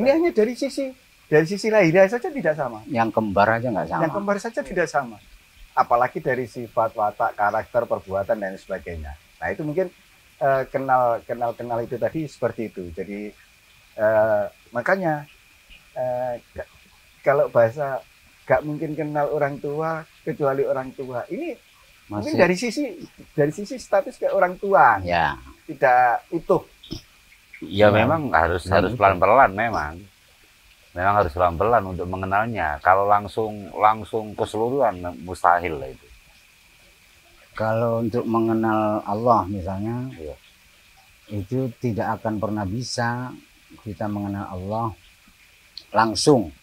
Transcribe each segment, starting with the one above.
Ini hanya dari sisi lahiriah saja tidak sama. Yang kembar aja nggak sama. Yang kembar saja tidak sama. Apalagi dari sifat, watak, karakter, perbuatan dan sebagainya. Nah itu mungkin kenal itu tadi seperti itu. Jadi makanya kalau bahasa gak mungkin kenal orang tua kecuali orang tua. Ini mungkin dari sisi status kayak orang tua. Ya. Tidak utuh. Ya memang harus pelan-pelan memang harus pelan-pelan untuk mengenalnya. Kalau langsung keseluruhan mustahil lah itu. Kalau untuk mengenal Allah misalnya, ya, itu tidak akan pernah bisa kita mengenal Allah langsung.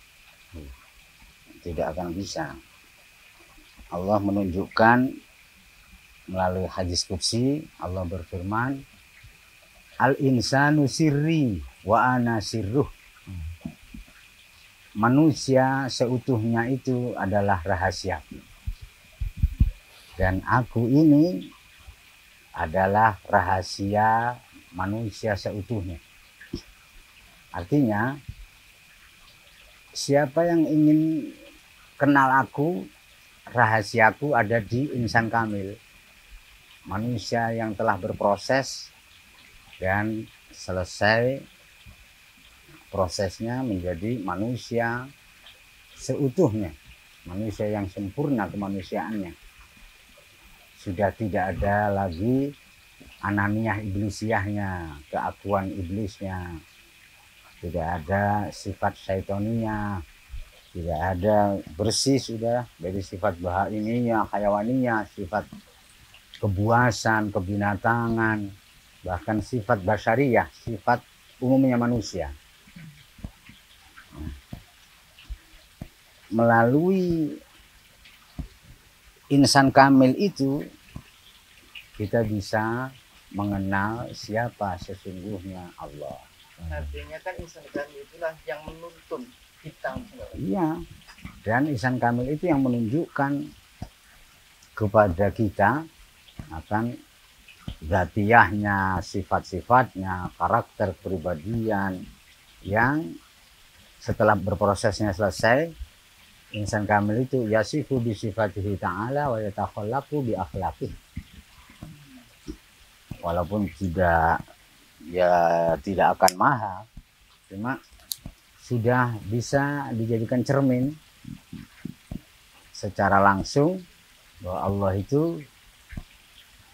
Tidak akan bisa. Allah menunjukkan melalui hadis qudsi, Allah berfirman, Al-insanu sirri wa ana sirruh. Manusia seutuhnya itu adalah rahasia. Dan aku ini adalah rahasia manusia seutuhnya. Artinya, siapa yang ingin kenal aku, rahasiaku ada di insan kamil. Manusia yang telah berproses dan selesai prosesnya menjadi manusia seutuhnya, manusia yang sempurna kemanusiaannya. Sudah tidak ada lagi ananiyah iblisiahnya, keakuan iblisnya, tidak ada sifat syaitoniyah, tidak ada, bersih sudah dari sifat bahaimiyah, hayawaniyah, sifat kebuasan, kebinatangan, bahkan sifat basyariyah, sifat umumnya manusia. Melalui insan kamil itu kita bisa mengenal siapa sesungguhnya Allah. Artinya kan insan kamil itulah yang menuntun kita. Iya, dan insan kamil itu yang menunjukkan kepada kita akan zatiyahnya, sifat-sifatnya, karakter kepribadian yang setelah berprosesnya selesai, insan kamil itu yasifu bi sifatihi ta'ala wa yatakhallaqu bi akhlaqih. Walaupun tidak akan mahal, cuma sudah bisa dijadikan cermin secara langsung bahwa Allah itu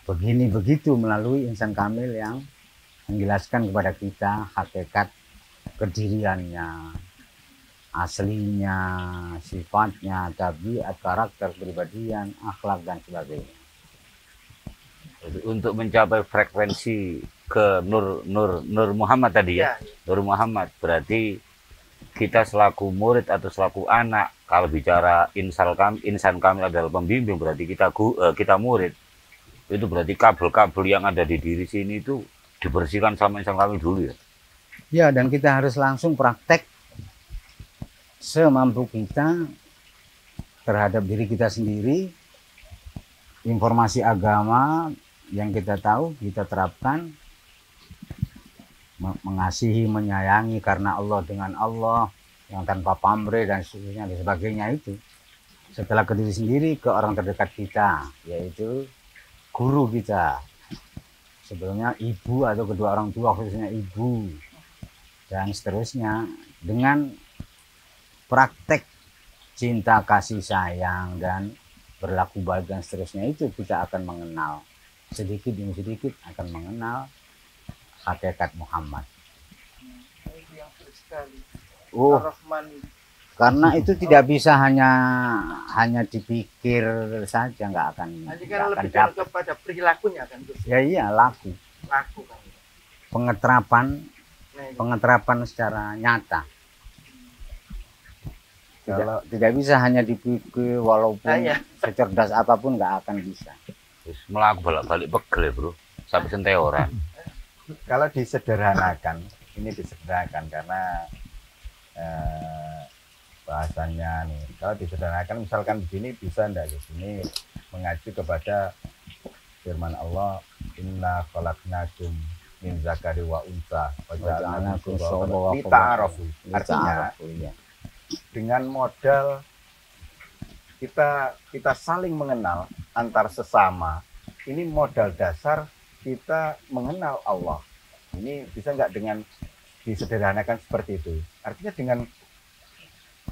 begini begitu melalui insan kamil yang menjelaskan kepada kita hakikat kediriannya, aslinya, sifatnya, tabiat, karakter, kepribadian, akhlak dan sebagainya. Jadi untuk mencapai frekuensi ke Nur Muhammad tadi ya, Nur Muhammad berarti kita selaku murid atau selaku anak, kalau bicara insan kamil adalah pembimbing, berarti kita murid. Itu berarti kabel-kabel yang ada di diri sini itu dibersihkan sama insan kamil dulu ya. Ya, dan kita harus langsung praktek semampu kita terhadap diri kita sendiri. Informasi agama yang kita tahu kita terapkan, mengasihi, menyayangi karena Allah dengan Allah yang tanpa pamrih dan sebagainya itu setelah ke diri sendiri, ke orang terdekat kita, yaitu guru kita, sebelumnya ibu atau kedua orang tua, khususnya ibu, dan seterusnya. Dengan praktek cinta, kasih sayang, dan berlaku baik dan seterusnya, itu kita akan mengenal sedikit demi sedikit, akan mengenal hakikat Muhammad. Itu yang sulit sekali. Oh, Ar-Rahman. karena itu tidak bisa hanya dipikir saja, nggak akan Lebih dapat. kepada perilakunya kan, Gus. Ya iya, laku Laku kan. pengeterapan secara nyata. Tidak bisa hanya dipikir, walaupun secerdas apapun nggak akan bisa. Terus melaku balik pegel ya bro, sampai sentai orang. Kalau disederhanakan, ini disederhanakan karena bahasanya nih. Kalau disederhanakan, misalkan di sini bisa enggak, di sini mengacu kepada firman Allah, Inna khalaqnakum min zakari wa unsa wa ja'alnakum Waja'alnakum syu'uban syu'uban wa lita'arafu. qaba'ila. Artinya Iya. dengan modal kita saling mengenal antar sesama, ini modal dasar kita mengenal Allah. Ini bisa nggak dengan disederhanakan seperti itu? Artinya dengan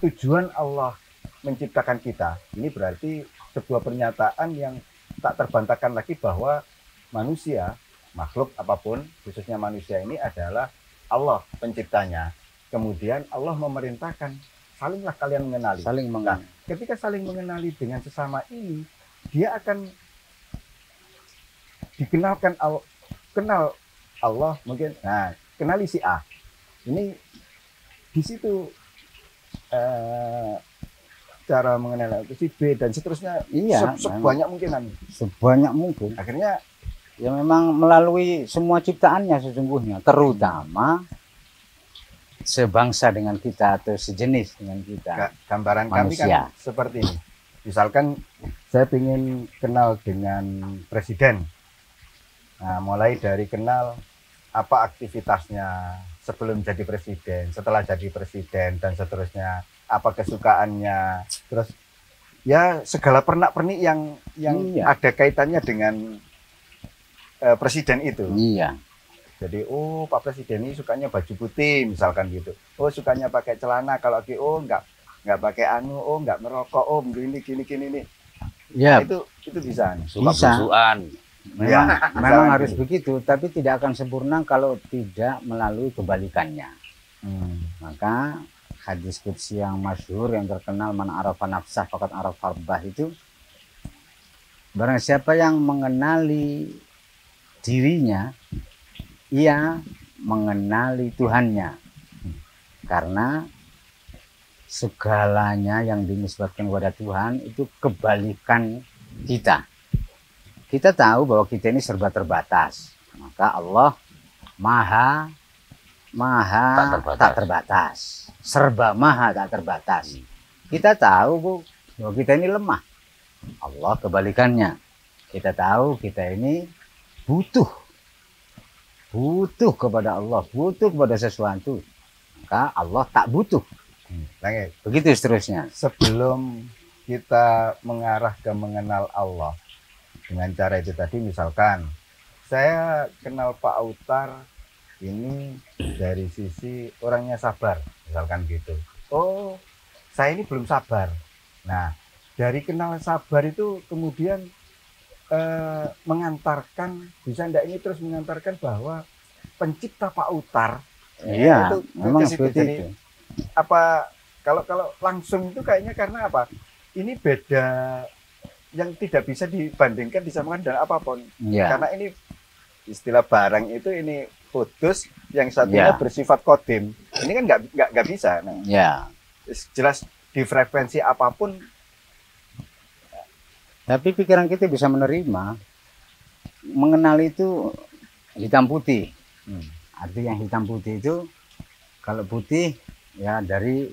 tujuan Allah menciptakan kita, ini berarti sebuah pernyataan yang tak terbantahkan lagi bahwa manusia, makhluk apapun, khususnya manusia ini adalah Allah penciptanya. Kemudian Allah memerintahkan, salinglah kalian mengenali. Saling mengenal. Ketika saling mengenali dengan sesama ini, dia akan dikenalkan kenal Allah mungkin. Nah, kenali si A. Ini di situ cara mengenal si B dan seterusnya. Iya, sebanyak mungkinan. Sebanyak mungkin. Akhirnya Ya memang melalui semua ciptaannya sesungguhnya, terutama sebangsa dengan kita atau sejenis dengan kita. gambaran Manusia. kami kan seperti ini. Misalkan saya ingin kenal dengan presiden. Nah, mulai dari kenal apa aktivitasnya sebelum jadi presiden, setelah jadi presiden dan seterusnya, apa kesukaannya, terus ya segala pernak-pernik yang Iya. ada kaitannya dengan presiden itu. Iya. Jadi, oh Pak Presiden ini sukanya baju putih misalkan gitu. Oh sukanya pakai celana, kalau lagi nggak pakai anu, oh nggak merokok, oh gini ini. Ya, Nah, itu bisa. Suka Bisa. belusuan. memang, Ya, memang misalnya harus gitu. begitu, tapi tidak akan sempurna kalau tidak melalui kebalikannya. Maka hadis qudsi yang masyhur yang terkenal, man arafa nafsah faqad arafa rabbah, itu barang siapa yang mengenali dirinya, ia mengenali Tuhannya. Karena segalanya yang dinisbatkan kepada Tuhan itu kebalikan kita. Kita tahu bahwa kita ini serba terbatas. Maka Allah maha tak terbatas. Serba maha tak terbatas. Kita tahu Bu, bahwa kita ini lemah. Allah kebalikannya. Kita tahu kita ini butuh kepada Allah, butuh kepada sesuatu. Maka Allah tak butuh. Lagi, Begitu seterusnya. sebelum kita mengarah ke mengenal Allah dengan cara itu tadi, misalkan saya kenal Pak Autar ini dari sisi orangnya sabar, misalkan gitu. Oh, saya ini belum sabar. Nah, dari kenal sabar itu kemudian mengantarkan, bisa enggak ini terus mengantarkan bahwa pencipta Pak Autar Iya, itu memang ke situ. seperti Jadi, itu. apa kalau langsung itu kayaknya karena apa? Ini beda yang tidak bisa dibandingkan, disamakan dengan apapun. Iya. Karena ini istilah barang itu ini putus, yang satunya Ya. bersifat kodim. Ini kan nggak bisa. Nah, Ya. jelas di frekuensi apapun. Tapi pikiran kita bisa menerima, mengenal itu hitam putih. Arti yang hitam putih itu, kalau putih ya dari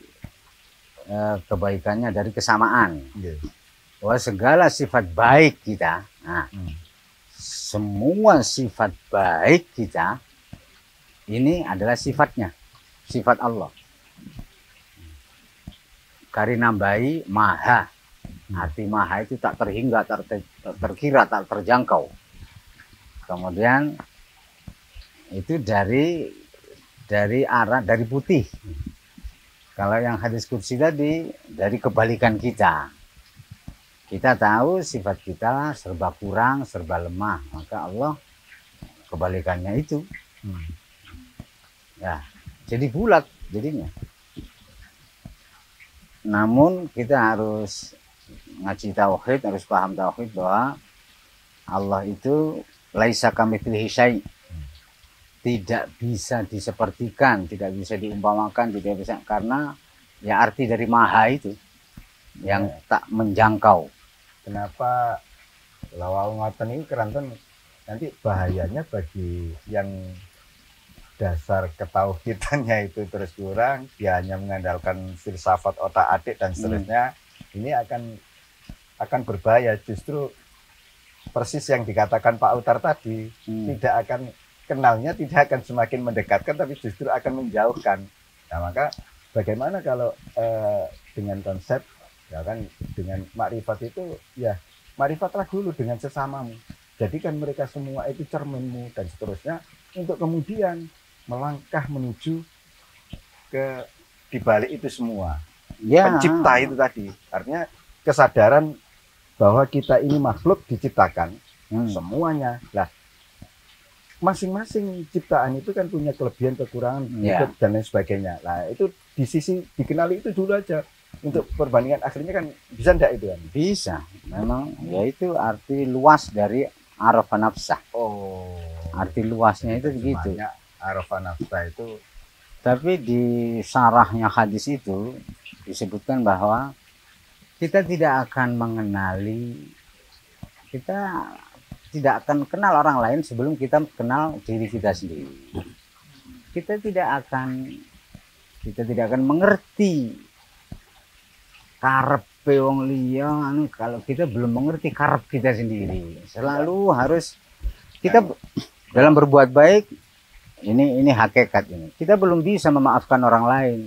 kebaikannya, dari kesamaan. Bahwa segala sifat baik kita, nah, semua sifat baik kita ini adalah sifatnya, sifat Allah. Karinambai maha. Arti maha itu tak terhingga, tak terkira, tak terjangkau. Kemudian itu dari putih. Kalau yang hadis qudsi tadi dari kebalikan kita. Kita tahu sifat kita serba kurang, serba lemah. Maka Allah kebalikannya itu. Ya, jadi bulat jadinya. Namun kita harus ngaji tauhid, harus paham tauhid bahwa Allah itu laisa kamitslihi syai'. Tidak bisa disepertikan, tidak bisa diumpamakan, tidak bisa, karena ya arti dari maha itu yang tak menjangkau. Kenapa lawang ngoten ini keranten nanti bahayanya bagi yang dasar ketauhidannya itu terus kurang, dia hanya mengandalkan filsafat otak adik dan seterusnya. Ini akan berbahaya. Justru persis yang dikatakan Pak Utar tadi, tidak akan kenalnya tidak akan semakin mendekatkan, tapi justru akan menjauhkan. Nah, maka bagaimana kalau dengan konsep, ya kan, dengan makrifat itu, ya makrifatlah dulu dengan sesamamu. Jadikan mereka semua itu cerminmu dan seterusnya, untuk kemudian melangkah menuju ke dibalik itu semua. Ya. Pencipta itu tadi, artinya kesadaran bahwa kita ini makhluk diciptakan semuanya. Lah, masing-masing ciptaan itu kan punya kelebihan, kekurangan, Ya. dan lain sebagainya. Nah, itu di sisi dikenali itu dulu aja. Untuk perbandingan akhirnya kan bisa enggak itu kan? Bisa. Memang ya itu arti luas dari arafah nafsah. Oh, Arti luasnya itu begitu. semuanya arafah nafsah itu. Tapi di syarahnya hadis itu disebutkan bahwa kita tidak akan mengenali, kita tidak akan kenal orang lain sebelum kita kenal diri kita sendiri. Kita tidak akan mengerti karepe wong liya kalau kita belum mengerti karep kita sendiri. Selalu harus kita dalam berbuat baik, ini hakikat ini. Kita belum bisa memaafkan orang lain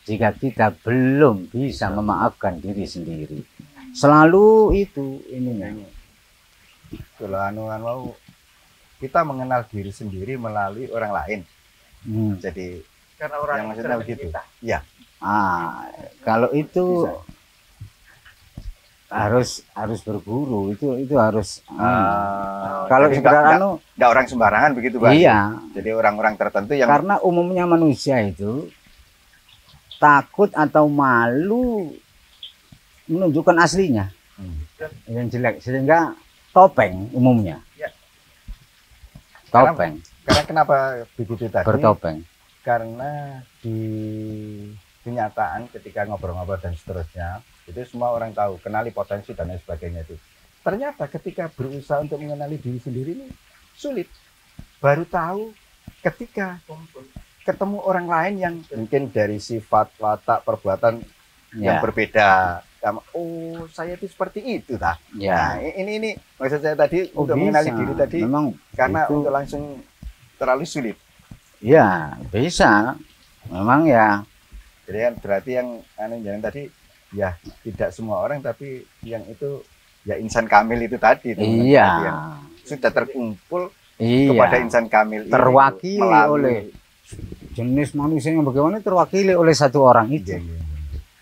jika kita belum bisa memaafkan diri sendiri. Selalu itu ininya. Kalau anu kita mengenal diri sendiri melalui orang lain. Jadi Karena orang yang maksudnya begitu. Iya. Kalau itu Bisa. harus berguru, itu harus. Kalau Kalau sekedar enggak orang sembarangan begitu, Pak. iya. Jadi orang-orang tertentu yang Karena umumnya manusia itu takut atau malu menunjukkan aslinya yang jelek, sehingga topeng umumnya. Ya. Topeng, karena kenapa begitu tadi? bertopeng. Karena di kenyataan ketika ngobrol-ngobrol dan seterusnya, itu semua orang tahu, kenali potensi dan lain sebagainya itu. Ternyata ketika berusaha untuk mengenali diri sendiri ini sulit. Baru tahu ketika ketemu orang lain yang mungkin dari sifat, watak, perbuatan yang berbeda. Oh, saya itu seperti itu, tah. Ya. Nah, ini maksud saya tadi untuk mengenali diri tadi, memang karena itu, untuk langsung terlalu sulit. ya bisa, memang ya. Jadi kan berarti yang jangan tadi, ya tidak semua orang, tapi yang itu ya insan kamil itu tadi. Iya. Yang sudah terkumpul Iya. kepada insan kamil Terwakili itu melalui oleh jenis manusia yang bagaimana terwakili oleh satu orang itu.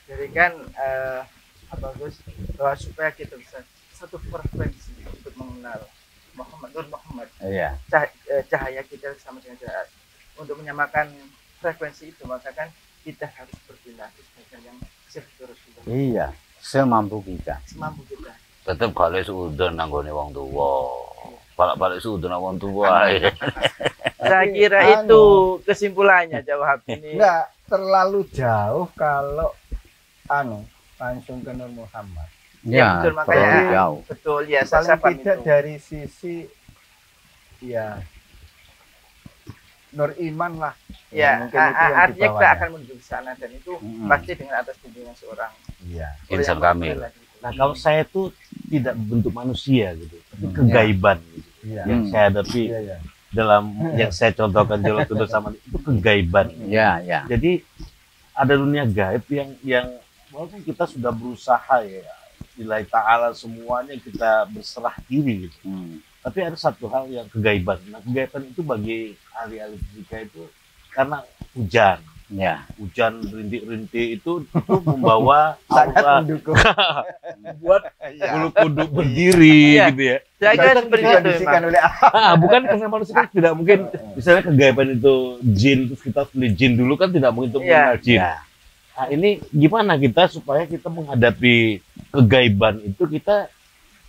Jadi kan Gus, bahwa supaya kita bisa satu frekuensi untuk mengenal Nur Muhammad, Iya. cahaya kita sama dengan cahaya. Untuk menyamakan frekuensi itu, maka kan kita harus berdialog dengan yang seperti Rasulullah. Iya, semampu kita. Semampu kita. Tetep balik suudon nanggone wong tua. Balik suudon nang wong tua. Saya kira itu kesimpulannya jawab ini. Enggak terlalu jauh kalau langsung ke Nur Muhammad. Ya, betul, makanya terlalu jauh. Betul ya, Paling tidak itu. dari sisi ya Nur Iman lah. Ya, mungkin itu yang artinya kita dibawanya. akan menuju ke sana, dan itu pasti dengan atas bimbingan seorang Iya. Insan kamil. Nah, kalau saya tuh tidak bentuk manusia gitu, tapi kegaiban gitu. Iya. Yang saya hadapi Iya, iya. dalam yang saya contohkan Jalal Kudus sama itu kegaiban. Ya, ya. Jadi ada dunia gaib yang walaupun kita sudah berusaha ya, Lillahi ta'ala semuanya kita berserah diri gitu. Tapi ada satu hal yang kegaiban. Nah, kegaiban itu bagi ahli-ahli fisika itu karena hujan. Ya. Hujan rintik-rintik itu membawa Sangat aura mendukung. buat Iya. bulu kuduk berdiri Iya. gitu ya. Saya kira seperti itu Dikondisikan memang. oleh Bukan karena manusia kan tidak mungkin misalnya kegaiban itu jin, terus kita beli jin dulu kan tidak mungkin untuk Iya. mengenal jin. Ya. Nah, ini gimana kita supaya kita menghadapi kegaiban itu kita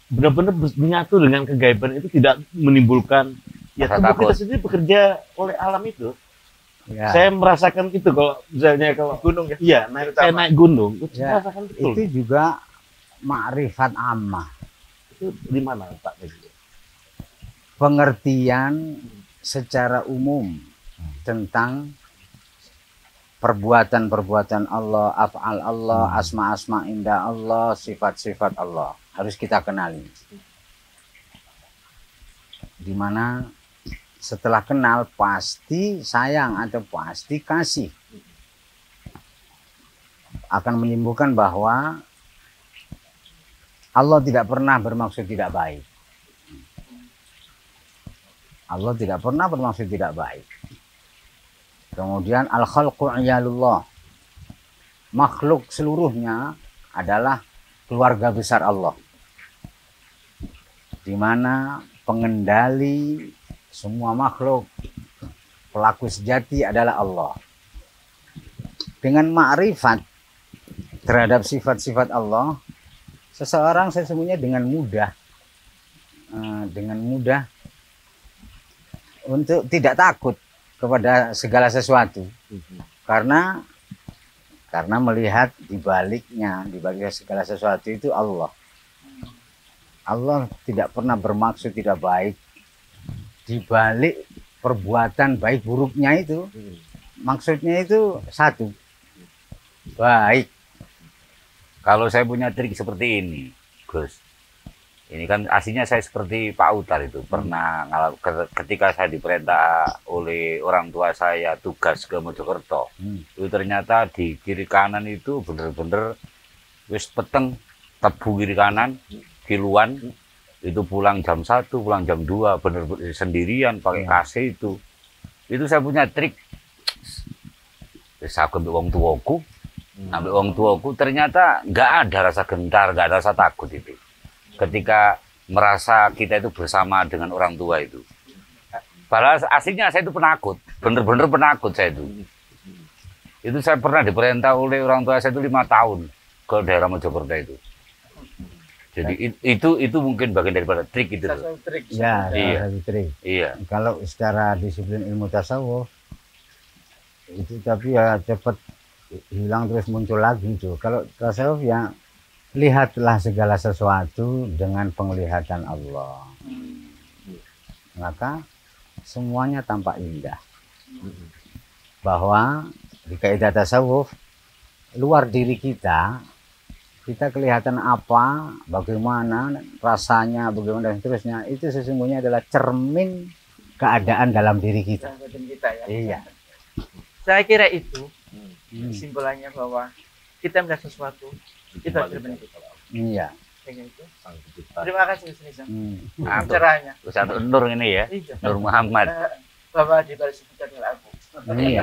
benar-benar menyatu dengan kegaiban itu, tidak menimbulkan ya Rasa tubuh takut. kita sendiri bekerja oleh alam itu. Ya. Saya merasakan itu kalau misalnya kalau Gunung ya. iya saya naik gunung itu Ya. merasakan betul. Itu juga makrifat ammah. Itu di mana Pak? Pengertian secara umum tentang perbuatan-perbuatan Allah, af'al Allah, asma-asma indah Allah, sifat-sifat Allah. Harus kita kenali. Di mana setelah kenal pasti sayang atau pasti kasih. Akan menyembuhkan bahwa Allah tidak pernah bermaksud tidak baik. Allah tidak pernah bermaksud tidak baik. Kemudian al-khalqu iyalullah. Makhluk seluruhnya adalah keluarga besar Allah. Di mana pengendali semua makhluk, pelaku sejati adalah Allah. Dengan ma'rifat terhadap sifat-sifat Allah, seseorang sesungguhnya dengan mudah untuk tidak takut kepada segala sesuatu, karena melihat di balik segala sesuatu itu Allah. Allah tidak pernah bermaksud tidak baik. Di balik perbuatan baik buruknya itu, maksudnya itu satu, baik. Kalau saya punya trik seperti ini, Gus, ini kan aslinya saya seperti Pak Utar itu, pernah ketika saya diperintah oleh orang tua saya tugas ke Mojokerto, itu ternyata di kiri kanan itu bener-bener wis peteng, tebu kiri kanan, kiluan, itu pulang jam 1, pulang jam 2, bener-bener sendirian pakai KC itu saya punya trik. Saya ambil wong tuaku, ternyata nggak ada rasa gentar, nggak ada rasa takut itu. Ketika merasa kita itu bersama dengan orang tua itu. Padahal aslinya saya itu penakut, bener-bener penakut saya itu. Itu saya pernah diperintah oleh orang tua saya itu 5 tahun ke daerah Mojokerto itu. Jadi itu mungkin bagian daripada trik itu. Trik. Ya, iya. satu trik. Iya. Kalau secara disiplin ilmu tasawuf itu tapi ya cepat hilang terus muncul lagi itu. Kalau tasawuf ya lihatlah segala sesuatu dengan penglihatan Allah. Maka semuanya tampak indah. Bahwa di kaidah tasawuf luar diri kita kelihatan apa, bagaimana rasanya, bagaimana dan seterusnya, itu sesungguhnya adalah cermin keadaan dalam diri kita. Ya. Iya. Saya kira itu kesimpulannya bahwa kita melihat sesuatu, kita cermin itu. Iya. Itu. Terima kasih Gus Nizam. Caranya. Satu Nur ini ya, Iya. Nur Muhammad. Bahwa di balik sebutan Al-Abu. Iya.